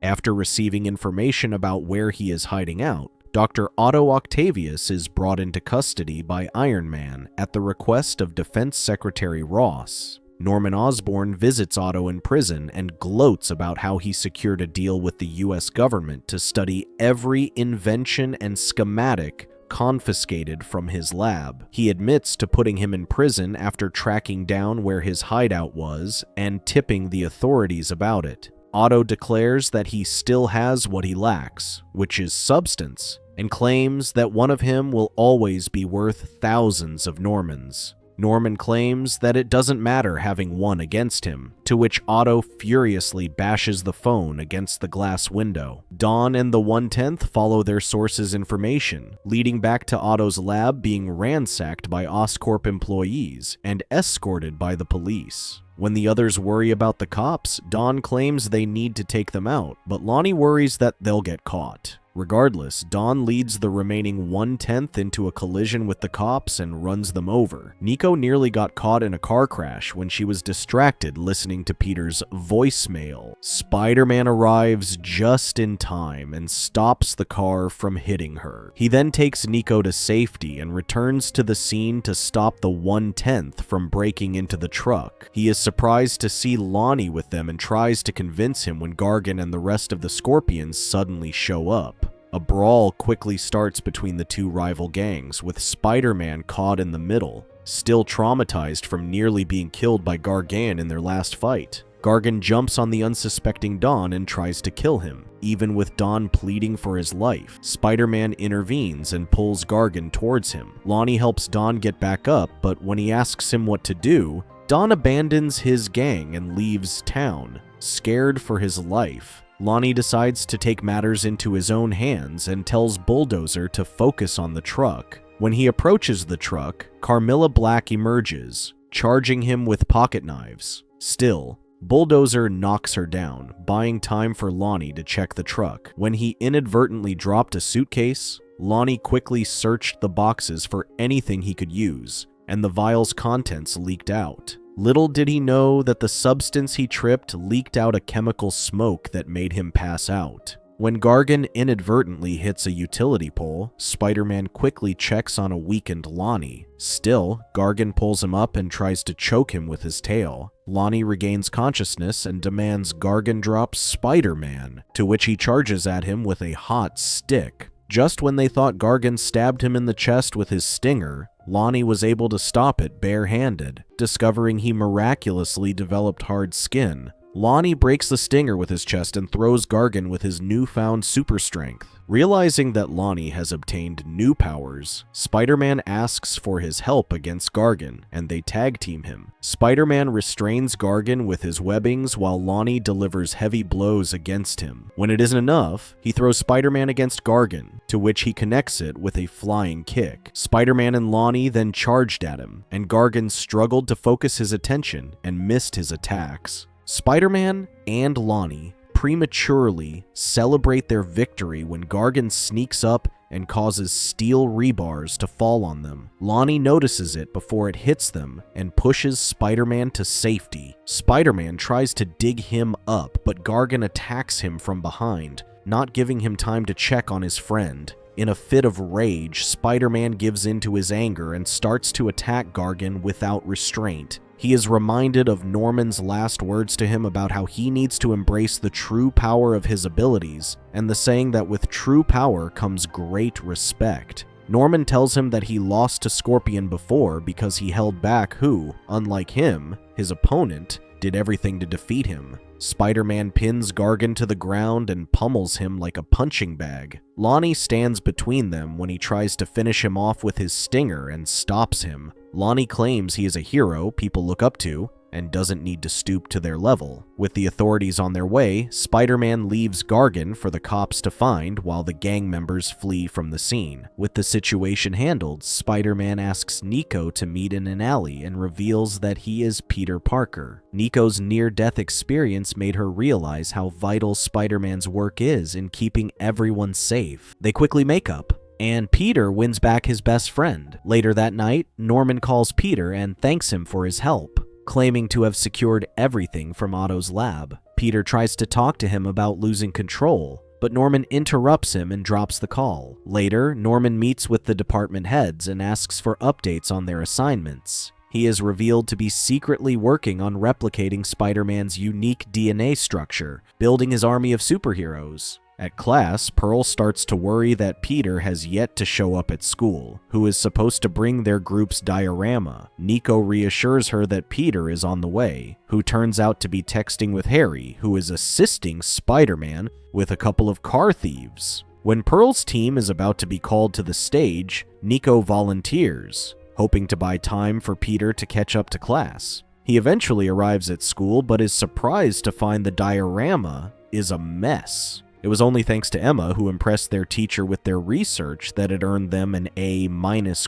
After receiving information about where he is hiding out, Dr. Otto Octavius is brought into custody by Iron Man at the request of Defense Secretary Ross. Norman Osborn visits Otto in prison and gloats about how he secured a deal with the US government to study every invention and schematic confiscated from his lab. He admits to putting him in prison after tracking down where his hideout was and tipping the authorities about it. Otto declares that he still has what he lacks, which is substance, and claims that one of him will always be worth thousands of Normans. Norman claims that it doesn't matter having one against him, to which Otto furiously bashes the phone against the glass window. Dawn and the 1/10th follow their source's information, leading back to Otto's lab being ransacked by Oscorp employees and escorted by the police. When the others worry about the cops, Dawn claims they need to take them out, but Lonnie worries that they'll get caught. Regardless, Dawn leads the remaining 1/10th into a collision with the cops and runs them over. Nico nearly got caught in a car crash when she was distracted listening to Peter's voicemail. Spider-Man arrives just in time and stops the car from hitting her. He then takes Nico to safety and returns to the scene to stop the 1/10th from breaking into the truck. He is surprised to see Lonnie with them and tries to convince him when Gargan and the rest of the Scorpions suddenly show up. A brawl quickly starts between the two rival gangs, with Spider-Man caught in the middle, still traumatized from nearly being killed by Gargan in their last fight. Gargan jumps on the unsuspecting Dawn and tries to kill him, even with Dawn pleading for his life. Spider-Man intervenes and pulls Gargan towards him. Lonnie helps Dawn get back up, but when he asks him what to do, Dawn abandons his gang and leaves town, scared for his life. Lonnie decides to take matters into his own hands and tells Bulldozer to focus on the truck. When he approaches the truck, Carmilla Black emerges, charging him with pocket knives. Still, Bulldozer knocks her down, buying time for Lonnie to check the truck. When he inadvertently dropped a suitcase, Lonnie quickly searched the boxes for anything he could use, and the vial's contents leaked out. Little did he know that the substance he tripped leaked out a chemical smoke that made him pass out. When Gargan inadvertently hits a utility pole, Spider-Man quickly checks on a weakened Lonnie. Still, Gargan pulls him up and tries to choke him with his tail. Lonnie regains consciousness and demands Gargan drop Spider-Man, to which he charges at him with a hot stick. Just when they thought Gargan stabbed him in the chest with his stinger, Lonnie was able to stop it barehanded, discovering he miraculously developed hard skin. Lonnie breaks the stinger with his chest and throws Gargan with his newfound super strength. Realizing that Lonnie has obtained new powers, Spider-Man asks for his help against Gargan, and they tag team him. Spider-Man restrains Gargan with his webbings while Lonnie delivers heavy blows against him. When it isn't enough, he throws Spider-Man against Gargan, to which he connects it with a flying kick. Spider-Man and Lonnie then charged at him, and Gargan struggled to focus his attention and missed his attacks. Spider-Man and Lonnie prematurely celebrate their victory when Gargan sneaks up and causes steel rebars to fall on them. Lonnie notices it before it hits them and pushes Spider-Man to safety. Spider-Man tries to dig him up, but Gargan attacks him from behind, not giving him time to check on his friend. In a fit of rage, Spider-Man gives in to his anger and starts to attack Gargan without restraint. He is reminded of Norman's last words to him about how he needs to embrace the true power of his abilities, and the saying that with true power comes great respect. Norman tells him that he lost to Scorpion before because he held back who, unlike him, his opponent, did everything to defeat him. Spider-Man pins Gargan to the ground and pummels him like a punching bag. Lonnie stands between them when he tries to finish him off with his stinger and stops him. Lonnie claims he is a hero people look up to and doesn't need to stoop to their level. With the authorities on their way, Spider-Man leaves Gargan for the cops to find while the gang members flee from the scene. With the situation handled, Spider-Man asks Nico to meet in an alley and reveals that he is Peter Parker. Nico's near-death experience made her realize how vital Spider-Man's work is in keeping everyone safe. They quickly make up, and Peter wins back his best friend. Later that night, Norman calls Peter and thanks him for his help, claiming to have secured everything from Otto's lab. Peter tries to talk to him about losing control, but Norman interrupts him and drops the call. Later, Norman meets with the department heads and asks for updates on their assignments. He is revealed to be secretly working on replicating Spider-Man's unique DNA structure, building his army of superheroes. At class, Pearl starts to worry that Peter has yet to show up at school, who is supposed to bring their group's diorama. Nico reassures her that Peter is on the way, who turns out to be texting with Harry, who is assisting Spider-Man with a couple of car thieves. When Pearl's team is about to be called to the stage, Nico volunteers, hoping to buy time for Peter to catch up to class. He eventually arrives at school, but is surprised to find the diorama is a mess. It was only thanks to Emma, who impressed their teacher with their research, that it earned them an A-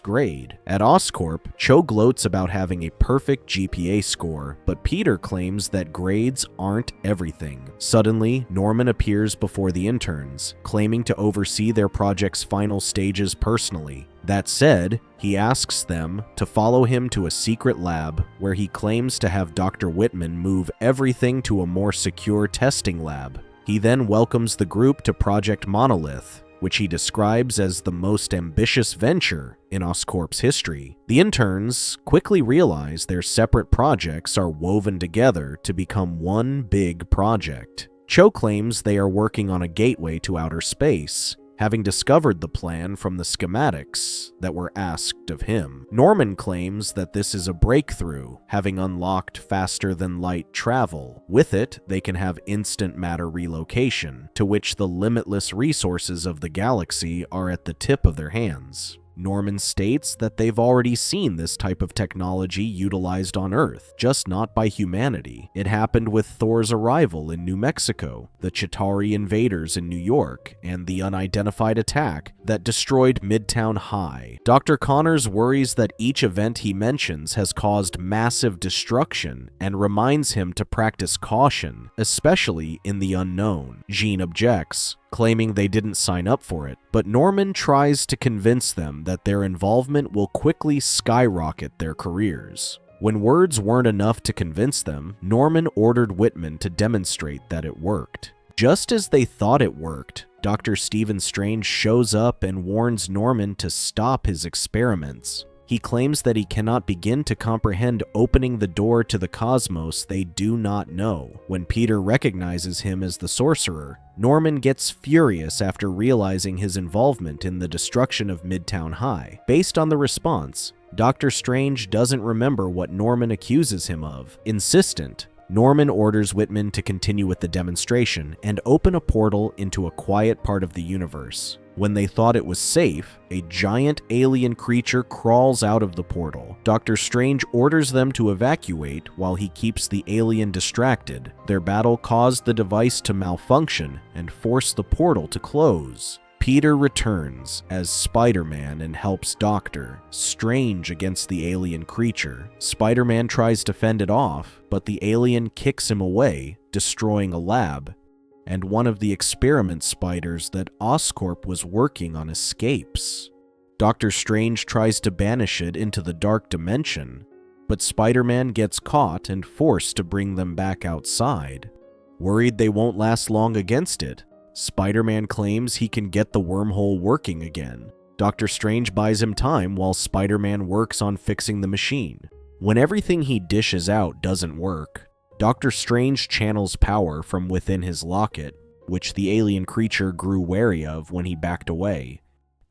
grade. At Oscorp, Cho gloats about having a perfect GPA score, but Peter claims that grades aren't everything. Suddenly, Norman appears before the interns, claiming to oversee their project's final stages personally. That said, he asks them to follow him to a secret lab where he claims to have Dr. Whitman move everything to a more secure testing lab. He then welcomes the group to Project Monolith, which he describes as the most ambitious venture in Oscorp's history. The interns quickly realize their separate projects are woven together to become one big project. Cho claims they are working on a gateway to outer space, having discovered the plan from the schematics that were asked of him. Norman claims that this is a breakthrough, having unlocked faster-than-light travel. With it, they can have instant matter relocation, to which the limitless resources of the galaxy are at the tip of their hands. Norman states that they've already seen this type of technology utilized on Earth, just not by humanity. It happened with Thor's arrival in New Mexico, the Chitauri invaders in New York, and the unidentified attack that destroyed Midtown High. Dr. Connors worries that each event he mentions has caused massive destruction and reminds him to practice caution, especially in the unknown. Jean objects, claiming they didn't sign up for it, but Norman tries to convince them that their involvement will quickly skyrocket their careers. When words weren't enough to convince them, Norman ordered Whitman to demonstrate that it worked. Just as they thought it worked, Dr. Stephen Strange shows up and warns Norman to stop his experiments. He claims that he cannot begin to comprehend opening the door to the cosmos they do not know. When Peter recognizes him as the sorcerer, Norman gets furious after realizing his involvement in the destruction of Midtown High. Based on the response, Dr. Strange doesn't remember what Norman accuses him of. Insistent, Norman orders Whitman to continue with the demonstration and open a portal into a quiet part of the universe. When they thought it was safe, a giant alien creature crawls out of the portal. Dr. Strange orders them to evacuate while he keeps the alien distracted. Their battle caused the device to malfunction and forced the portal to close. Peter returns as Spider-Man and helps Doctor Strange against the alien creature. Spider-Man tries to fend it off, but the alien kicks him away, destroying a lab, and one of the experiment spiders that Oscorp was working on escapes. Dr. Strange tries to banish it into the dark dimension, but Spider-Man gets caught and forced to bring them back outside. Worried they won't last long against it, Spider-Man claims he can get the wormhole working again. Dr. Strange buys him time while Spider-Man works on fixing the machine. When everything he dishes out doesn't work, Dr. Strange channels power from within his locket, which the alien creature grew wary of when he backed away.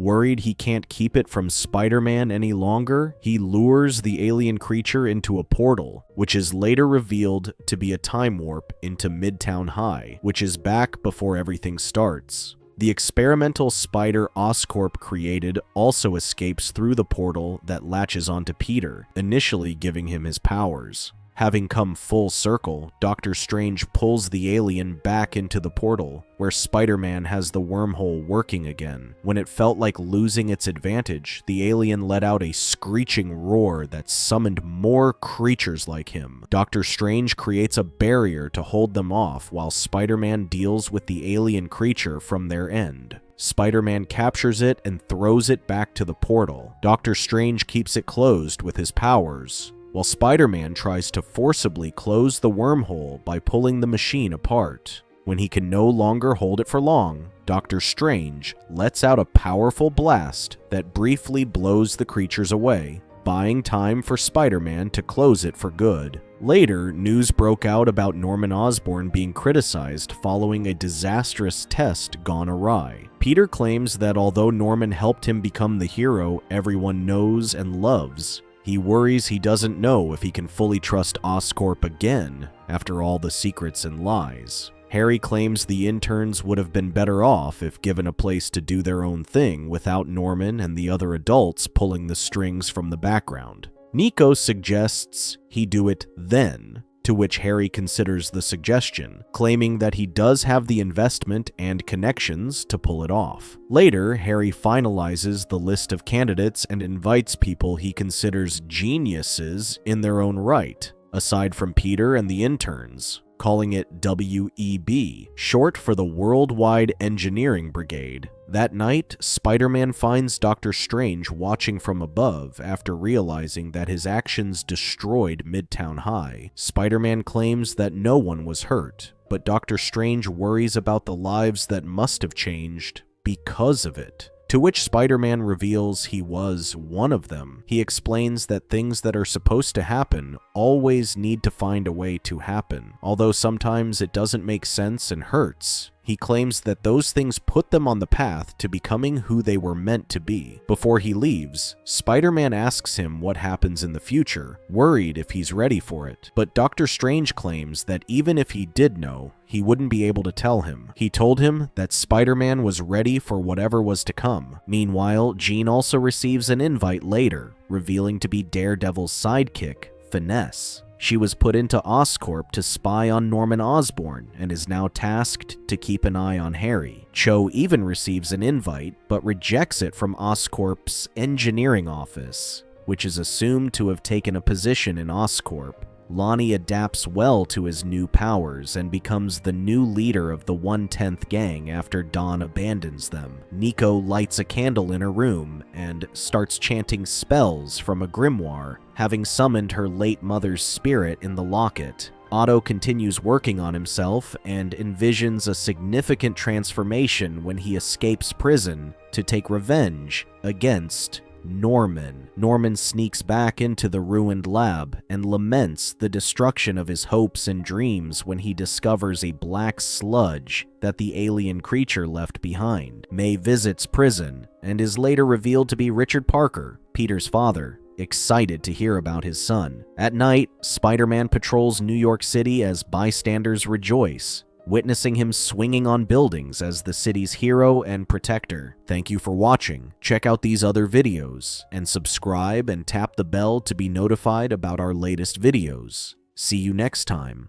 Worried he can't keep it from Spider-Man any longer, he lures the alien creature into a portal, which is later revealed to be a time warp into Midtown High, which is back before everything starts. The experimental spider Oscorp created also escapes through the portal that latches onto Peter, initially giving him his powers. Having come full circle, Dr. Strange pulls the alien back into the portal, where Spider-Man has the wormhole working again. When it felt like losing its advantage, the alien let out a screeching roar that summoned more creatures like him. Dr. Strange creates a barrier to hold them off while Spider-Man deals with the alien creature from their end. Spider-Man captures it and throws it back to the portal. Dr. Strange keeps it closed with his powers, while Spider-Man tries to forcibly close the wormhole by pulling the machine apart. When he can no longer hold it for long, Doctor Strange lets out a powerful blast that briefly blows the creatures away, buying time for Spider-Man to close it for good. Later, news broke out about Norman Osborn being criticized following a disastrous test gone awry. Peter claims that although Norman helped him become the hero everyone knows and loves, he worries he doesn't know if he can fully trust Oscorp again after all the secrets and lies. Harry claims the interns would have been better off if given a place to do their own thing without Norman and the other adults pulling the strings from the background. Nico suggests he do it then, to which Harry considers the suggestion, claiming that he does have the investment and connections to pull it off. Later, Harry finalizes the list of candidates and invites people he considers geniuses in their own right, aside from Peter and the interns, calling it WEB, short for the Worldwide Engineering Brigade. That night, Spider-Man finds Doctor Strange watching from above after realizing that his actions destroyed Midtown High. Spider-Man claims that no one was hurt, but Doctor Strange worries about the lives that must have changed because of it. To which Spider-Man reveals he was one of them. He explains that things that are supposed to happen always need to find a way to happen, although sometimes it doesn't make sense and hurts. He claims that those things put them on the path to becoming who they were meant to be. Before he leaves, Spider-Man asks him what happens in the future, worried if he's ready for it. But Doctor Strange claims that even if he did know, he wouldn't be able to tell him. He told him that Spider-Man was ready for whatever was to come. Meanwhile, Jean also receives an invite later, revealing to be Daredevil's sidekick, Finesse. She was put into Oscorp to spy on Norman Osborn and is now tasked to keep an eye on Harry. Cho even receives an invite, but rejects it from Oscorp's engineering office, which is assumed to have taken a position in Oscorp. Lonnie adapts well to his new powers and becomes the new leader of the 1/10th gang after Dawn abandons them. Nico lights a candle in her room and starts chanting spells from a grimoire, having summoned her late mother's spirit in the locket. Otto continues working on himself and envisions a significant transformation when he escapes prison to take revenge against Norman. Norman sneaks back into the ruined lab and laments the destruction of his hopes and dreams when he discovers a black sludge that the alien creature left behind. May visits prison and is later revealed to be Richard Parker, Peter's father, excited to hear about his son. At night, Spider-Man patrols New York City as bystanders rejoice, witnessing him swinging on buildings as the city's hero and protector. Thank you for watching. Check out these other videos, and subscribe and tap the bell to be notified about our latest videos. See you next time.